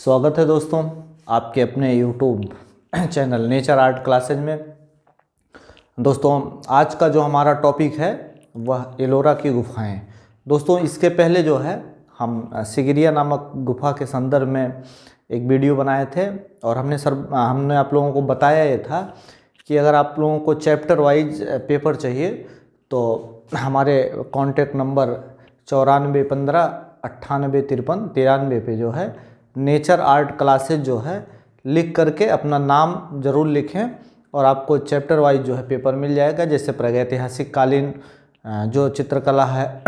स्वागत है दोस्तों आपके अपने YouTube channel nature art classes में। दोस्तों आज का जो हमारा टॉपिक है वह एलोरा की गुफाएं। दोस्तों इसके पहले जो है हम सिगिरिया नामक गुफा के संदर्भ में एक वीडियो बनाए थे और हमने आप लोगों को बताया ये था कि अगर आप लोगों को चैप्टर वाइज पेपर चाहिए तो हमारे कॉन्टैक्ट नंबर 9415985393 पे जो है नेचर आर्ट क्लासेज जो है लिख करके अपना नाम ज़रूर लिखें और आपको चैप्टर वाइज जो है पेपर मिल जाएगा। जैसे प्रागैतिहासिक कालीन जो चित्रकला है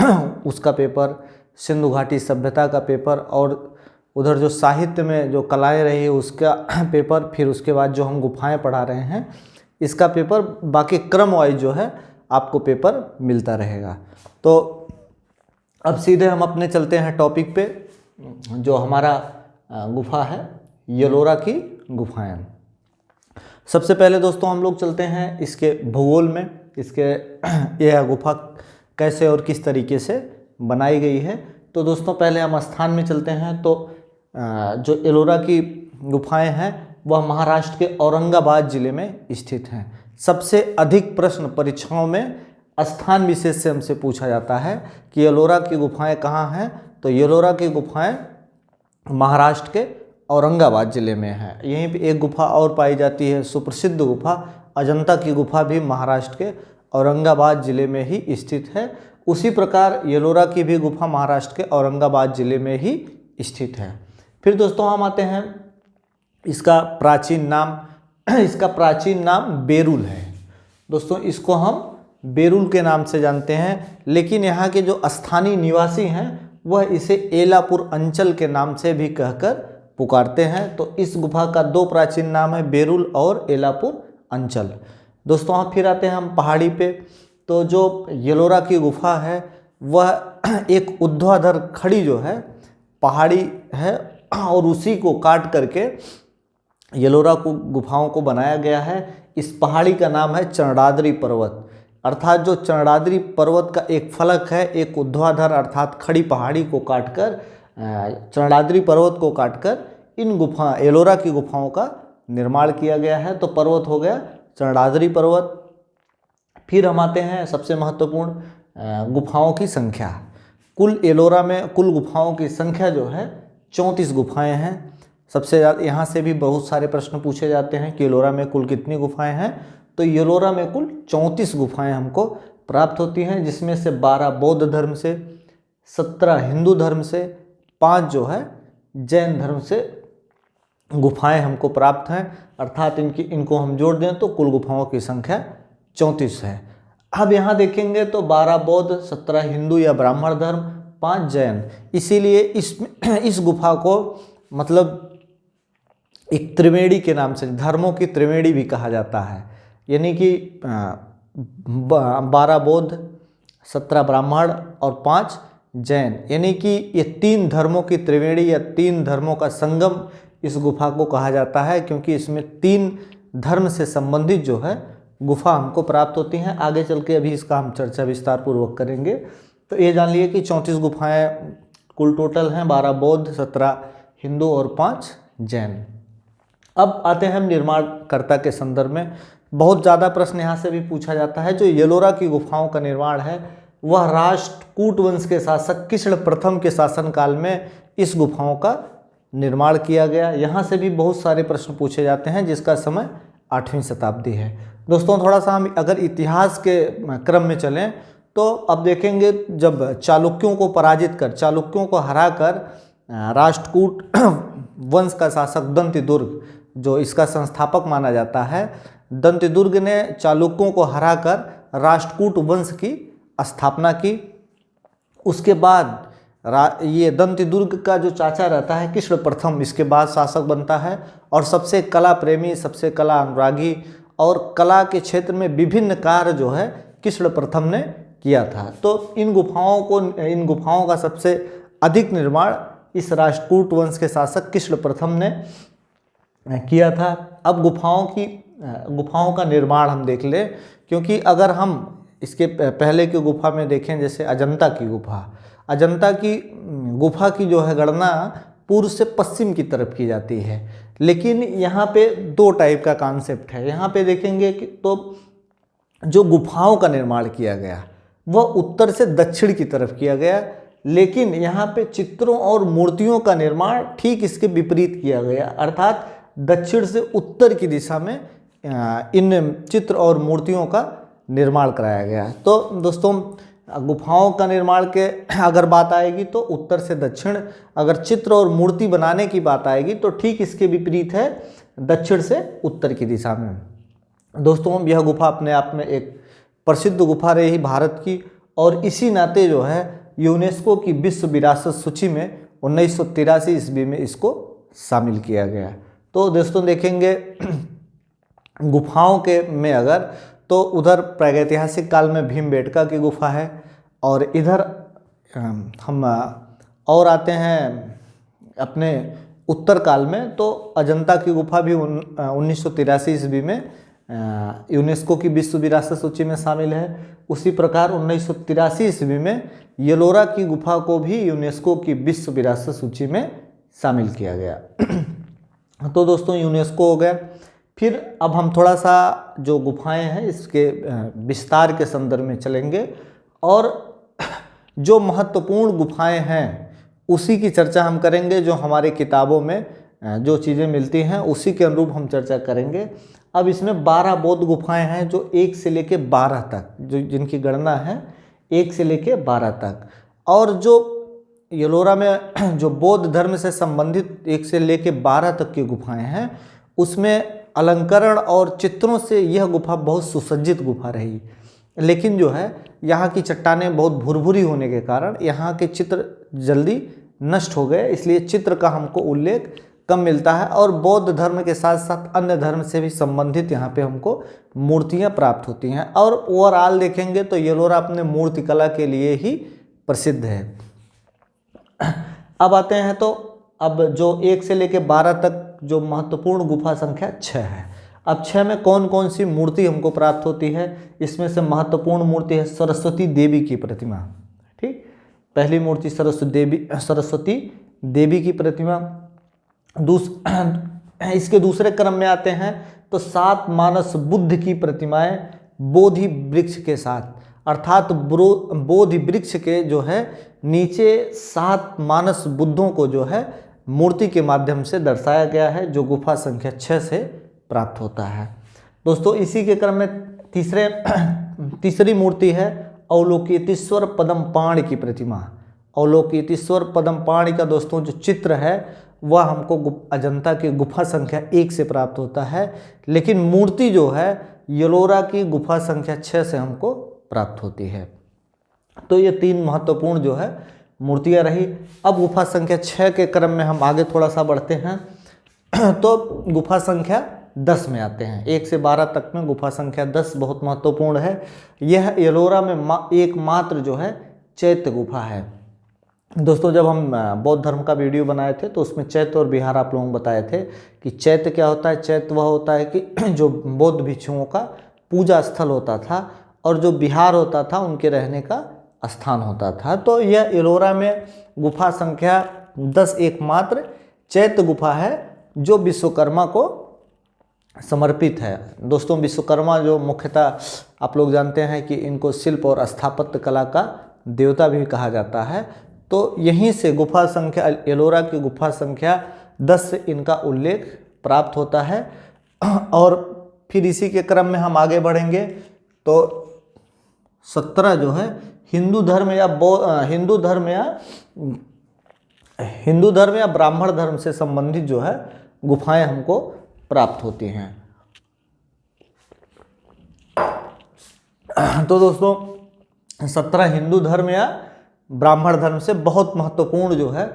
उसका पेपर, सिंधु घाटी सभ्यता का पेपर और उधर जो साहित्य में जो कलाएं रही है उसका पेपर, फिर उसके बाद जो हम गुफाएं पढ़ा रहे हैं इसका पेपर, बाकी क्रम वाइज जो है आपको पेपर मिलता रहेगा। तो अब सीधे हम अपने चलते हैं टॉपिक पे, जो हमारा गुफा है एलोरा की गुफाएं। सबसे पहले दोस्तों हम लोग चलते हैं इसके भूगोल में, इसके यह गुफा कैसे और किस तरीके से बनाई गई है। तो दोस्तों पहले हम स्थान में चलते हैं। तो जो एलोरा की गुफाएं हैं वह महाराष्ट्र के औरंगाबाद जिले में स्थित हैं। सबसे अधिक प्रश्न परीक्षाओं में स्थान विशेष से हमसे पूछा जाता है कि एलोरा की गुफाएं कहाँ हैं। तो एलोरा की गुफाएं महाराष्ट्र के औरंगाबाद जिले में है। यहीं पे एक गुफा और पाई जाती है, सुप्रसिद्ध गुफा अजंता की गुफा भी महाराष्ट्र के औरंगाबाद जिले में ही स्थित है। उसी प्रकार एलोरा की भी गुफा महाराष्ट्र के औरंगाबाद जिले में ही स्थित है। फिर दोस्तों हम आते हैं इसका प्राचीन नाम बेरुल है। दोस्तों इसको हम बेरुल के नाम से जानते हैं, लेकिन यहाँ के जो स्थानीय निवासी हैं वह इसे एलापुर अंचल के नाम से भी कहकर पुकारते हैं। तो इस गुफा का दो प्राचीन नाम है, बेरुल और एलापुर अंचल। दोस्तों आप फिर आते हैं हम पहाड़ी पे। तो जो एलोरा की गुफा है वह एक ऊर्ध्वाधर खड़ी जो है पहाड़ी है और उसी को काट करके एलोरा को गुफाओं को बनाया गया है। इस पहाड़ी का नाम है चंडाद्री पर्वत, अर्थात जो चंडाद्री पर्वत का एक फलक है, एक ऊर्ध्वाधर अर्थात खड़ी पहाड़ी को काटकर, चंडाद्री पर्वत को काटकर इन एलोरा की गुफाओं का निर्माण किया गया है। तो पर्वत हो गया चंडाद्री पर्वत। फिर हम आते हैं सबसे महत्वपूर्ण गुफाओं की संख्या। कुल एलोरा में कुल गुफाओं की संख्या जो है 34 गुफाएं हैं। सबसे ज़्यादा यहाँ से भी बहुत सारे प्रश्न पूछे जाते हैं कि एलोरा में कुल कितनी गुफाएं हैं। तो एलोरा में कुल 34 गुफाएं हमको प्राप्त होती हैं, जिसमें से 12 बौद्ध धर्म से, 17 हिंदू धर्म से, 5 जो है जैन धर्म से गुफाएं हमको प्राप्त हैं। अर्थात इनको हम जोड़ दें तो कुल गुफाओं की संख्या 34 है। अब यहाँ देखेंगे तो 12 बौद्ध, 17 हिंदू या ब्राह्मण धर्म, 5 जैन, इसीलिए इस गुफा को मतलब एक त्रिवेणी के नाम से, धर्मों की त्रिवेणी भी कहा जाता है। यानी कि 12 बौद्ध, 17 ब्राह्मण और 5 जैन, यानी कि ये 3 धर्मों की त्रिवेणी या 3 धर्मों का संगम इस गुफा को कहा जाता है, क्योंकि इसमें 3 धर्म से संबंधित जो है गुफा हमको प्राप्त होती हैं। आगे चल के अभी इसका हम चर्चा विस्तार पूर्वक करेंगे। तो ये जान लिए कि 34 गुफाएं कुल टोटल हैं, 12 बौद्ध, 17 हिंदू और 5 जैन। अब आते हैं हम निर्माणकर्ता के संदर्भ में। बहुत ज़्यादा प्रश्न यहाँ से भी पूछा जाता है। जो एलोरा की गुफाओं का निर्माण है वह राष्ट्रकूट वंश के शासक कृष्ण प्रथम के शासनकाल में इस गुफाओं का निर्माण किया गया। यहाँ से भी बहुत सारे प्रश्न पूछे जाते हैं, जिसका समय 8वीं शताब्दी है। दोस्तों थोड़ा सा हम अगर इतिहास के क्रम में चलें तो अब देखेंगे जब चालुक्यों को पराजित कर, चालुक्यों को हराकर राष्ट्रकूट वंश का शासक दंतिदुर्ग, जो इसका संस्थापक माना जाता है, दंतिदुर्ग ने चालुक्यों को हराकर राष्ट्रकूट वंश की स्थापना की। उसके बाद ये दंतिदुर्ग का जो चाचा रहता है कृष्ण प्रथम, इसके बाद शासक बनता है और सबसे कला प्रेमी, सबसे कला अनुरागी और कला के क्षेत्र में विभिन्न कार्य जो है कृष्ण प्रथम ने किया था। तो इन गुफाओं का सबसे अधिक निर्माण इस राष्ट्रकूट वंश के शासक कृष्ण प्रथम ने किया था। अब गुफाओं का निर्माण हम देख लें, क्योंकि अगर हम इसके पहले की गुफा में देखें, जैसे अजंता की गुफा की जो है गणना पूर्व से पश्चिम की तरफ की जाती है। लेकिन यहाँ पे दो टाइप का कॉन्सेप्ट है। यहाँ पे देखेंगे कि तो जो गुफाओं का निर्माण किया गया वह उत्तर से दक्षिण की तरफ किया गया, लेकिन यहाँ पे चित्रों और मूर्तियों का निर्माण ठीक इसके विपरीत किया गया, अर्थात दक्षिण से उत्तर की दिशा में इन चित्र और मूर्तियों का निर्माण कराया गया। तो दोस्तों गुफाओं का निर्माण के अगर बात आएगी तो उत्तर से दक्षिण, अगर चित्र और मूर्ति बनाने की बात आएगी तो ठीक इसके विपरीत है, दक्षिण से उत्तर की दिशा में। दोस्तों यह गुफा अपने आप में एक प्रसिद्ध गुफा रही भारत की, और इसी नाते जो है यूनेस्को की विश्व विरासत सूची में 1983 ईस्वी में इसको शामिल किया गया। तो दोस्तों देखेंगे गुफाओं के में अगर तो उधर प्रागैतिहासिक काल में भीमबेटका की गुफा है, और इधर हम और आते हैं अपने उत्तर काल में तो अजंता की गुफा भी 1983 ईस्वी में यूनेस्को की विश्व विरासत सूची में शामिल है। उसी प्रकार 1983 ईस्वी में येलोरा की गुफा को भी यूनेस्को की विश्व विरासत सूची में शामिल किया गया। तो दोस्तों यूनेस्को हो गया। फिर अब हम थोड़ा सा जो गुफाएं हैं इसके विस्तार के संदर्भ में चलेंगे, और जो महत्वपूर्ण गुफाएं हैं उसी की चर्चा हम करेंगे। जो हमारे किताबों में जो चीज़ें मिलती हैं उसी के अनुरूप हम चर्चा करेंगे। अब इसमें 12 बौद्ध गुफाएं हैं जो 1 से लेके 12 तक, जो जिनकी गणना है 1 से लेके 12 तक, और जो येलोरा में जो बौद्ध धर्म से संबंधित 1 से लेके 12 तक की गुफाएं हैं उसमें अलंकरण और चित्रों से यह गुफा बहुत सुसज्जित गुफा रही। लेकिन जो है यहाँ की चट्टानें बहुत भुरभुरी होने के कारण यहाँ के चित्र जल्दी नष्ट हो गए, इसलिए चित्र का हमको उल्लेख कम मिलता है। और बौद्ध धर्म के साथ साथ अन्य धर्म से भी संबंधित यहाँ पे हमको मूर्तियाँ प्राप्त होती हैं। और ओवरऑल देखेंगे तो येलोरा अपने मूर्तिकला के लिए ही प्रसिद्ध है। अब आते हैं तो अब जो 1 से लेके 12 तक जो महत्वपूर्ण गुफा संख्या 6 है। अब 6 में कौन कौन सी मूर्ति हमको प्राप्त होती है, इसमें से महत्वपूर्ण मूर्ति है सरस्वती देवी की प्रतिमा। ठीक, पहली मूर्ति सरस्वती देवी की प्रतिमा। इसके दूसरे क्रम में आते हैं तो 7 मानस बुद्ध की प्रतिमाएं बोधि वृक्ष के साथ, अर्थात बोधि वृक्ष के जो है नीचे 7 मानस बुद्धों को जो है मूर्ति के माध्यम से दर्शाया गया है, जो गुफा संख्या 6 से प्राप्त होता है। दोस्तों इसी के क्रम में तीसरी मूर्ति है अवलोकितेश्वर पद्मपाणि की प्रतिमा। अवलोकितेश्वर पद्मपाणि का दोस्तों जो चित्र है वह हमको अजंता की गुफा संख्या 1 से प्राप्त होता है, लेकिन मूर्ति जो है येलोरा की गुफा संख्या 6 से हमको प्राप्त होती है। तो ये 3 महत्वपूर्ण जो है मूर्तियाँ रही। अब गुफा संख्या 6 के क्रम में हम आगे थोड़ा सा बढ़ते हैं तो गुफा संख्या 10 में आते हैं। 1 से 12 तक में गुफा संख्या 10 बहुत महत्वपूर्ण है। यह येलोरा में एकमात्र जो है चैत्य गुफा है। दोस्तों जब हम बौद्ध धर्म का वीडियो बनाए थे तो उसमें चैत्य और विहार आप लोगों को बताए थे कि चैत्य क्या होता है। चैत्य वह होता है कि जो बौद्ध भिक्षुओं का पूजा स्थल होता था, और जो विहार होता था उनके रहने का स्थान होता था। तो यह येलोरा में गुफा संख्या 10 एकमात्र चैत्य गुफा है जो विश्वकर्मा को समर्पित है। दोस्तों विश्वकर्मा जो मुख्यतः आप लोग जानते हैं कि इनको शिल्प और स्थापत्य कला का देवता भी कहा जाता है। तो यहीं से गुफा संख्या येलोरा की गुफा संख्या 10 से इनका उल्लेख प्राप्त होता है। और फिर इसी के क्रम में हम आगे बढ़ेंगे तो 17 जो है हिंदू धर्म या ब्राह्मण धर्म से संबंधित जो है गुफाएं हमको प्राप्त होती हैं। तो दोस्तों 17 हिंदू धर्म या ब्राह्मण धर्म से बहुत महत्वपूर्ण जो है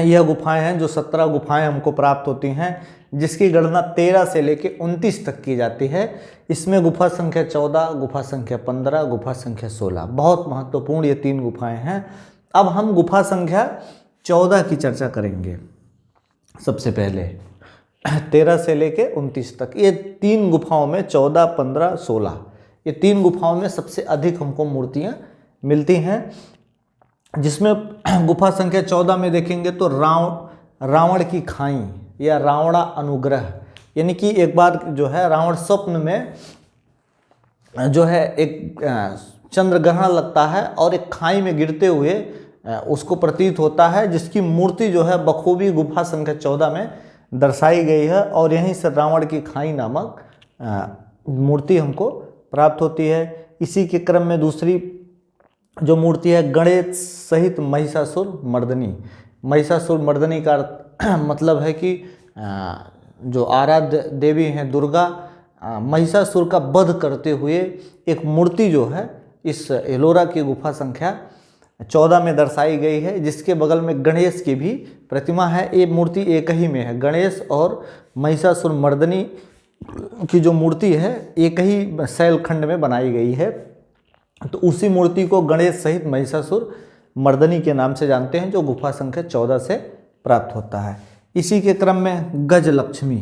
यह गुफाएं हैं। जो 17 गुफाएं हमको प्राप्त होती हैं, जिसकी गणना 13 से लेके 29 तक की जाती है। इसमें गुफा संख्या 14, गुफा संख्या 15, गुफा संख्या 16 बहुत महत्वपूर्ण ये 3 गुफाएं हैं। अब हम गुफा संख्या 14 की चर्चा करेंगे। सबसे पहले 13 से लेके 29 तक ये 3 गुफाओं में 14, 15, 16 ये 3 गुफाओं में सबसे अधिक हमको मूर्तियाँ मिलती हैं। जिसमें गुफा संख्या 14 में देखेंगे तो रावण की खाई या रावणा अनुग्रह, यानी कि एक बार जो है रावण स्वप्न में जो है एक चंद्र ग्रहण लगता है और एक खाई में गिरते हुए उसको प्रतीत होता है, जिसकी मूर्ति जो है बखूबी गुफा संख्या 14 में दर्शाई गई है और यहीं से रावण की खाई नामक मूर्ति हमको प्राप्त होती है। इसी के क्रम में दूसरी जो मूर्ति है गणेश सहित महिषासुर मर्दनी। महिषासुर मर्दनी का मतलब है कि जो आराध्य देवी हैं दुर्गा, महिषासुर का वध करते हुए एक मूर्ति जो है इस एलोरा की गुफा संख्या 14 में दर्शाई गई है, जिसके बगल में गणेश की भी प्रतिमा है। ये मूर्ति एक ही में है, गणेश और महिषासुर मर्दनी की जो मूर्ति है एक ही शैलखंड में बनाई गई है। तो उसी मूर्ति को गणेश सहित महिषासुर मर्दनी के नाम से जानते हैं, जो गुफा संख्या 14 से प्राप्त होता है। इसी के क्रम में गज लक्ष्मी।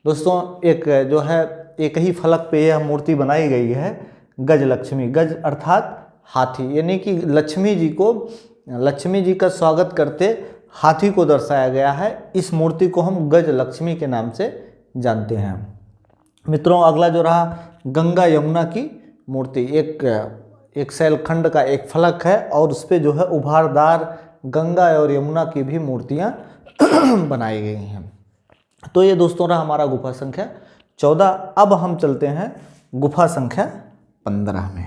दोस्तों एक जो है एक ही फलक पे यह मूर्ति बनाई गई है, गज लक्ष्मी। गज अर्थात हाथी, यानी कि लक्ष्मी जी का स्वागत करते हाथी को दर्शाया गया है। इस मूर्ति को हम गज लक्ष्मी के नाम से जानते हैं। मित्रों अगला जो रहा गंगा यमुना की मूर्ति। एक शैलखंड का एक फलक है और उस पर जो है उभारदार गंगा और यमुना की भी मूर्तियां बनाई गई हैं। तो ये दोस्तों रहा हमारा गुफा संख्या 14। अब हम चलते हैं गुफा संख्या 15 में।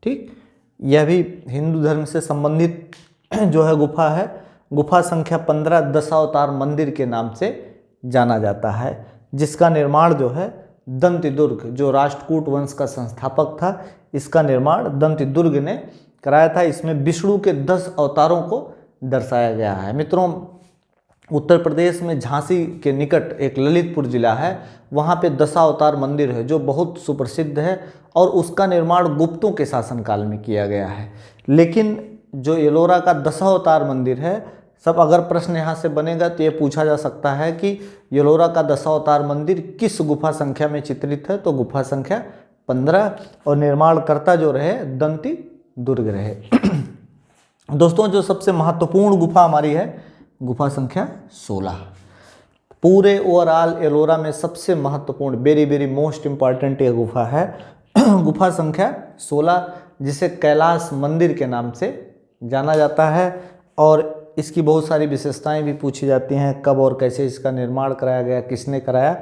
ठीक, यह भी हिंदू धर्म से संबंधित जो है गुफा है। गुफा संख्या 15 दशावतार मंदिर के नाम से जाना जाता है, जिसका निर्माण जो है दंतिदुर्ग, जो राष्ट्रकूट वंश का संस्थापक था, इसका निर्माण दंतिदुर्ग ने कराया था। इसमें विष्णु के 10 अवतारों को दर्शाया गया है। मित्रों उत्तर प्रदेश में झांसी के निकट एक ललितपुर जिला है, वहाँ पे दशावतार मंदिर है जो बहुत सुप्रसिद्ध है और उसका निर्माण गुप्तों के शासनकाल में किया गया है। लेकिन जो एलोरा का दशावतार मंदिर है, सब अगर प्रश्न यहाँ से बनेगा तो ये पूछा जा सकता है कि एलोरा का दशावतार मंदिर किस गुफा संख्या में चित्रित है, तो गुफा संख्या 15 और निर्माणकर्ता जो रहे दंती दुर्ग रहे। दोस्तों जो सबसे महत्वपूर्ण गुफा हमारी है गुफा संख्या 16। पूरे ओवरऑल एलोरा में सबसे महत्वपूर्ण वेरी वेरी मोस्ट इम्पॉर्टेंट ये गुफा है गुफा संख्या 16, जिसे कैलाश मंदिर के नाम से जाना जाता है और इसकी बहुत सारी विशेषताएं भी पूछी जाती हैं, कब और कैसे इसका निर्माण कराया गया, किसने कराया।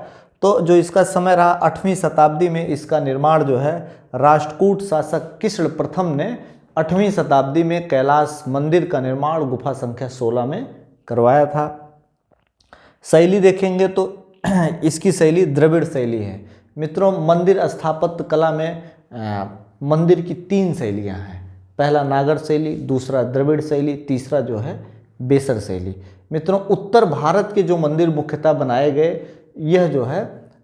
तो जो इसका समय रहा 8वीं शताब्दी में इसका निर्माण जो है राष्ट्रकूट शासक कृष्ण प्रथम ने 8वीं शताब्दी में कैलाश मंदिर का निर्माण गुफा संख्या 16 में करवाया था। शैली देखेंगे तो इसकी शैली द्रविड़ शैली है। मित्रों मंदिर स्थापत्य कला में मंदिर की 3 शैलियाँ हैं। पहला नागर शैली, दूसरा द्रविड़ शैली, तीसरा जो है बेसर शैली। मित्रों उत्तर भारत के जो मंदिर मुख्यतः बनाए गए यह जो है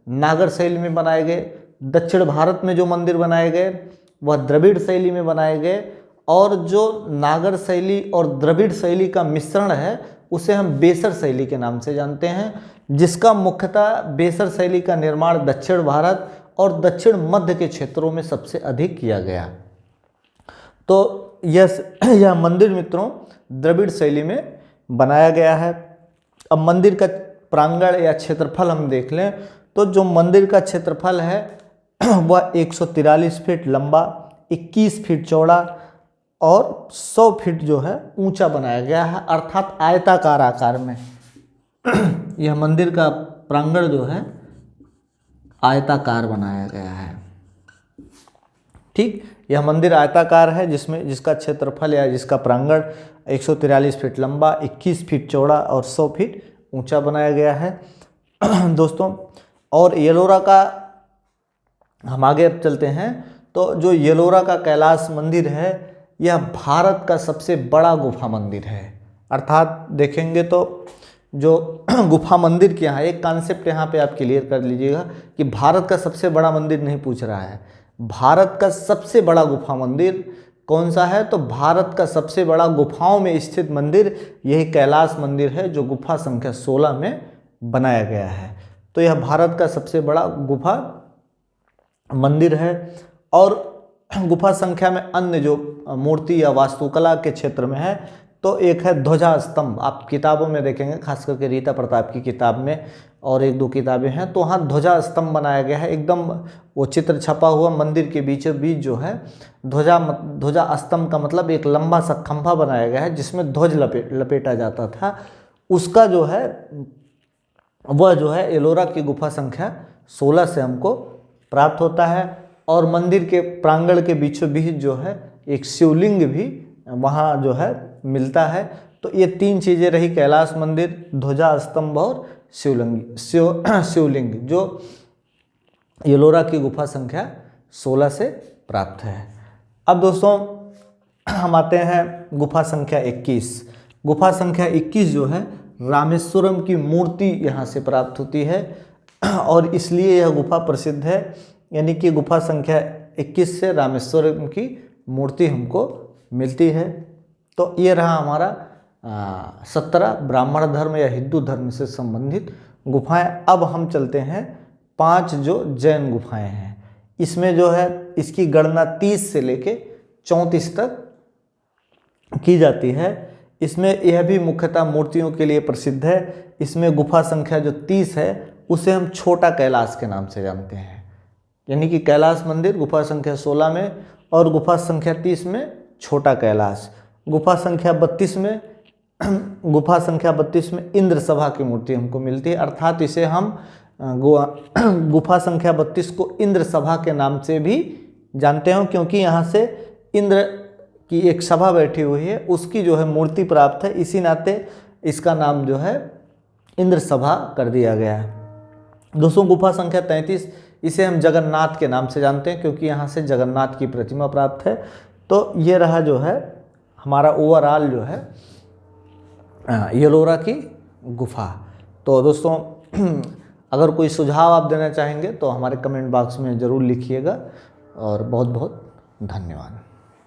नागर शैली में बनाए गए। दक्षिण भारत में जो मंदिर बनाए गए वह द्रविड़ शैली में बनाए गए और जो नागर शैली और द्रविड़ शैली का मिश्रण है उसे हम बेसर शैली के नाम से जानते हैं, जिसका मुख्यतः बेसर शैली का निर्माण दक्षिण भारत और दक्षिण मध्य के क्षेत्रों में सबसे अधिक किया गया। तो यह मंदिर मित्रों द्रविड़ शैली में बनाया गया है। अब मंदिर का प्रांगण या क्षेत्रफल हम देख लें तो जो मंदिर का क्षेत्रफल है वह 143 फीट लंबा, 21 फीट चौड़ा और 100 फीट जो है ऊंचा बनाया गया है, अर्थात आयताकार आकार में। यह मंदिर का प्रांगण जो है आयताकार बनाया गया है। ठीक, यह मंदिर आयताकार है जिसका क्षेत्रफल या जिसका प्रांगण 143 फीट लंबा, 21 फीट चौड़ा और 100 फीट ऊंचा बनाया गया है। दोस्तों और येलोरा का हम आगे अब चलते हैं तो जो येलोरा का कैलाश मंदिर है यह भारत का सबसे बड़ा गुफा मंदिर है। अर्थात देखेंगे तो जो गुफा मंदिर के यहाँ एक कॉन्सेप्ट यहाँ पे आप क्लियर कर लीजिएगा कि भारत का सबसे बड़ा मंदिर नहीं पूछ रहा है, भारत का सबसे बड़ा गुफा मंदिर कौन सा है, तो भारत का सबसे बड़ा गुफाओं में स्थित मंदिर यही कैलाश मंदिर है जो गुफा संख्या 16 में बनाया गया है। तो यह भारत का सबसे बड़ा गुफा मंदिर है और गुफा संख्या में अन्य जो मूर्ति या वास्तुकला के क्षेत्र में है तो एक है ध्वजा स्तंभ। आप किताबों में देखेंगे, खास करके रीता प्रताप की किताब में और एक दो किताबें हैं, तो वहाँ ध्वजा स्तंभ बनाया गया है। एकदम वो चित्र छपा हुआ मंदिर के बीचों बीच जो है ध्वजा स्तंभ का मतलब एक लंबा सा खंभा बनाया गया है जिसमें ध्वज लपेटा जाता था। उसका जो है वह जो है एलोरा की गुफा संख्या 16 से हमको प्राप्त होता है। और मंदिर के प्रांगण के बीचों बीच जो है एक शिवलिंग भी वहाँ जो है मिलता है। तो ये तीन चीज़ें रही, कैलाश मंदिर, ध्वजा स्तंभ और शिवलिंग जो एलोरा की गुफा संख्या 16 से प्राप्त है। अब दोस्तों हम आते हैं गुफा संख्या 21। गुफा संख्या 21 जो है रामेश्वरम की मूर्ति यहाँ से प्राप्त होती है और इसलिए यह गुफा प्रसिद्ध है। यानी कि गुफा संख्या 21 से रामेश्वरम की मूर्ति हमको मिलती है। तो ये रहा हमारा 17 ब्राह्मण धर्म या हिंदू धर्म से संबंधित गुफाएं। अब हम चलते हैं 5 जो जैन गुफाएं हैं। इसमें जो है इसकी गणना 30 से लेके 34 तक की जाती है। इसमें यह भी मुख्यतः मूर्तियों के लिए प्रसिद्ध है। इसमें गुफा संख्या जो 30 है उसे हम छोटा कैलाश के नाम से जानते हैं। यानी कि कैलाश मंदिर गुफा संख्या 16 में और गुफा संख्या 30 में छोटा कैलाश। गुफा संख्या 32 में इंद्र सभा की मूर्ति हमको मिलती है, अर्थात इसे हम गुफा संख्या 32 को इंद्र सभा के नाम से भी जानते हैं, क्योंकि यहाँ से इंद्र की एक सभा बैठी हुई है, उसकी जो है मूर्ति प्राप्त है। इसी नाते इसका नाम जो है इंद्र सभा कर दिया गया है। दोस्तों गुफा संख्या 33 इसे हम जगन्नाथ के नाम से जानते हैं, क्योंकि यहाँ से जगन्नाथ की प्रतिमा प्राप्त है। तो ये रहा जो है हमारा ओवरऑल जो है एलोरा की गुफा। तो दोस्तों अगर कोई सुझाव आप देना चाहेंगे तो हमारे कमेंट बॉक्स में ज़रूर लिखिएगा और बहुत बहुत धन्यवाद।